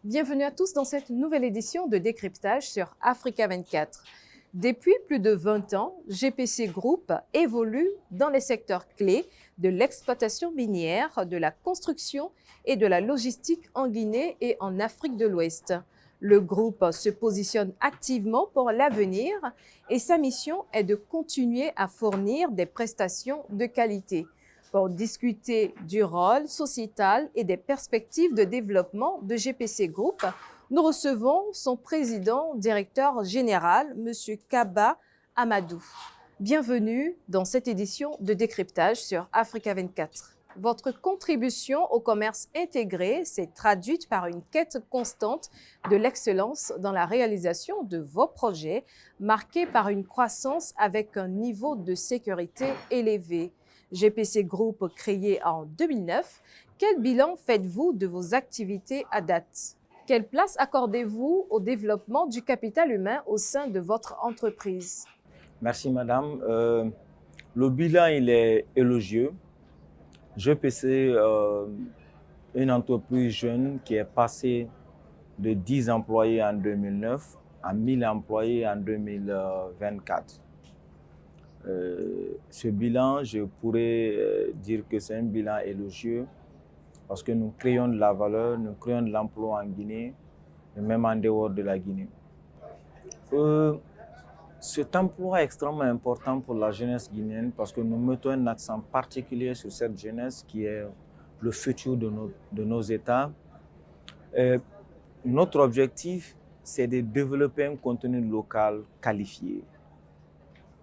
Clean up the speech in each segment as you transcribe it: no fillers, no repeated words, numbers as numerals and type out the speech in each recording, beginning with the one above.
Bienvenue à tous dans cette nouvelle édition de Décryptage sur Africa 24. Depuis plus de 20 ans, GPC Group évolue dans les secteurs clés de l'exploitation minière, de la construction et de la logistique en Guinée et en Afrique de l'Ouest. Le groupe se positionne activement pour l'avenir et sa mission est de continuer à fournir des prestations de qualité. Pour discuter du rôle sociétal et des perspectives de développement de GPC Group, nous recevons son président, directeur général, M. Kaba Amadou. Bienvenue dans cette édition de Décryptage sur Africa 24. Votre contribution au commerce intégré s'est traduite par une quête constante de l'excellence dans la réalisation de vos projets, marquée par une croissance avec un niveau de sécurité élevé. GPC Group créé en 2009, quel bilan faites-vous de vos activités à date? Quelle place accordez-vous au développement du capital humain au sein de votre entreprise? Merci madame. Le bilan il est élogieux. GPC, une entreprise jeune qui est passée de 10 employés en 2009 à 1000 employés en 2024. Ce bilan, je pourrais dire que c'est un bilan élogieux parce que nous créons de la valeur, nous créons de l'emploi en Guinée et même en dehors de la Guinée. Cet emploi est extrêmement important pour la jeunesse guinéenne parce que nous mettons un accent particulier sur cette jeunesse qui est le futur de nos États. Notre objectif, c'est de développer un contenu local qualifié.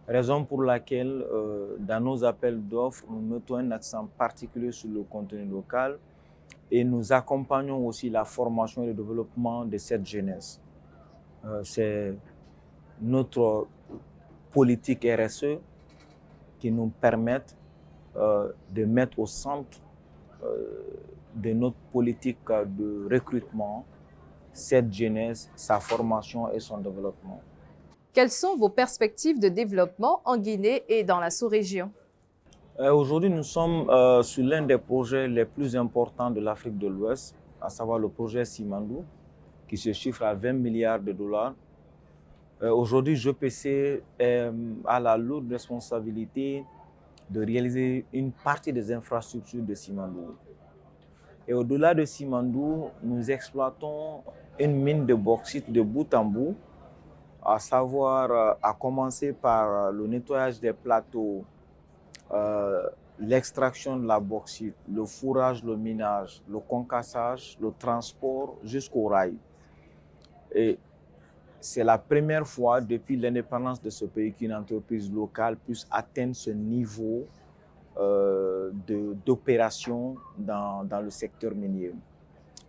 Raison pour laquelle, dans nos appels d'offres, nous mettons un accent particulier sur le contenu local et nous accompagnons aussi la formation et le développement de cette jeunesse. C'est notre politique RSE qui nous permet de mettre au centre de notre politique de recrutement cette jeunesse, sa formation et son développement. Quelles sont vos perspectives de développement en Guinée et dans la sous-région? Aujourd'hui, nous sommes sur l'un des projets les plus importants de l'Afrique de l'Ouest, à savoir le projet Simandou, qui se chiffre à 20 milliards de dollars. Aujourd'hui, GPC a la lourde responsabilité de réaliser une partie des infrastructures de Simandou. Et au-delà de Simandou, nous exploitons une mine de bauxite de bout en bout, à savoir à commencer par le nettoyage des plateaux, l'extraction de la bauxite, le fourrage, le minage, le concassage, le transport jusqu'au rail. Et c'est la première fois depuis l'indépendance de ce pays qu'une entreprise locale puisse atteindre ce niveau d'opération dans le secteur minier.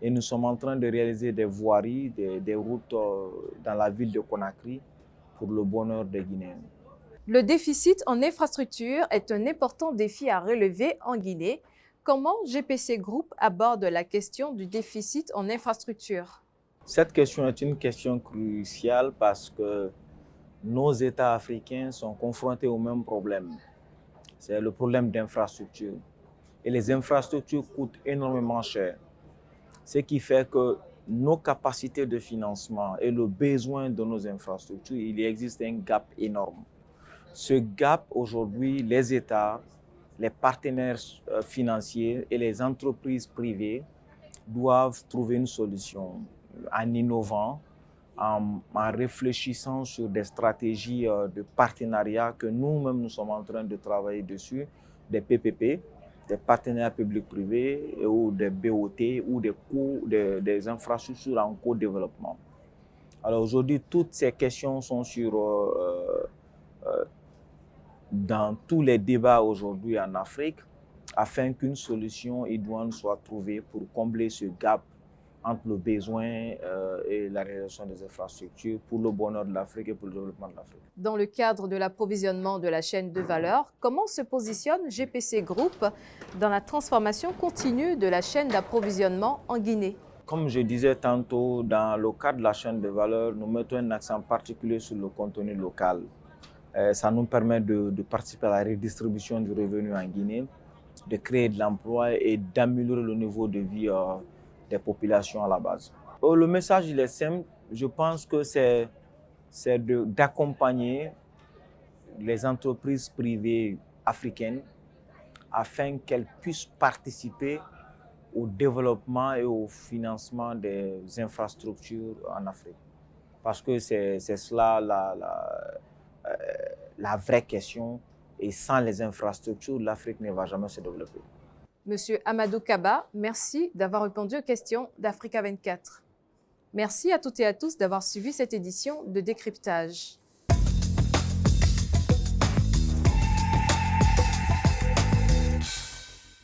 Et nous sommes en train de réaliser des voiries, des routes dans la ville de Conakry pour le bonheur des Guinéens. Le déficit en infrastructure est un important défi à relever en Guinée. Comment GPC Group aborde la question du déficit en infrastructure? Cette question est une question cruciale parce que nos États africains sont confrontés au même problème. C'est le problème d'infrastructure. Et les infrastructures coûtent énormément cher. Ce qui fait que nos capacités de financement et le besoin de nos infrastructures, il existe un gap énorme. Ce gap, aujourd'hui, les États, les partenaires financiers et les entreprises privées doivent trouver une solution en innovant, en réfléchissant sur des stratégies de partenariat que nous-mêmes nous sommes en train de travailler dessus, des PPP, des partenaires publics-privés ou des BOT ou des infrastructures en co-développement. Alors aujourd'hui, toutes ces questions sont dans tous les débats aujourd'hui en Afrique afin qu'une solution idoine soit trouvée pour combler ce gap entre le besoin et la réalisation des infrastructures pour le bonheur de l'Afrique et pour le développement de l'Afrique. Dans le cadre de l'approvisionnement de la chaîne de valeur, comment se positionne GPC Group dans la transformation continue de la chaîne d'approvisionnement en Guinée? Comme je disais tantôt, dans le cadre de la chaîne de valeur, nous mettons un accent particulier sur le contenu local. Ça nous permet de participer à la redistribution du revenu en Guinée, de créer de l'emploi et d'améliorer le niveau de vie des populations à la base. Oh, le message, il est simple. Je pense que c'est d'accompagner les entreprises privées africaines afin qu'elles puissent participer au développement et au financement des infrastructures en Afrique. Parce que c'est cela la vraie question. Et sans les infrastructures, l'Afrique ne va jamais se développer. Monsieur Amadou Kaba, merci d'avoir répondu aux questions d'Africa 24. Merci à toutes et à tous d'avoir suivi cette édition de Décryptage.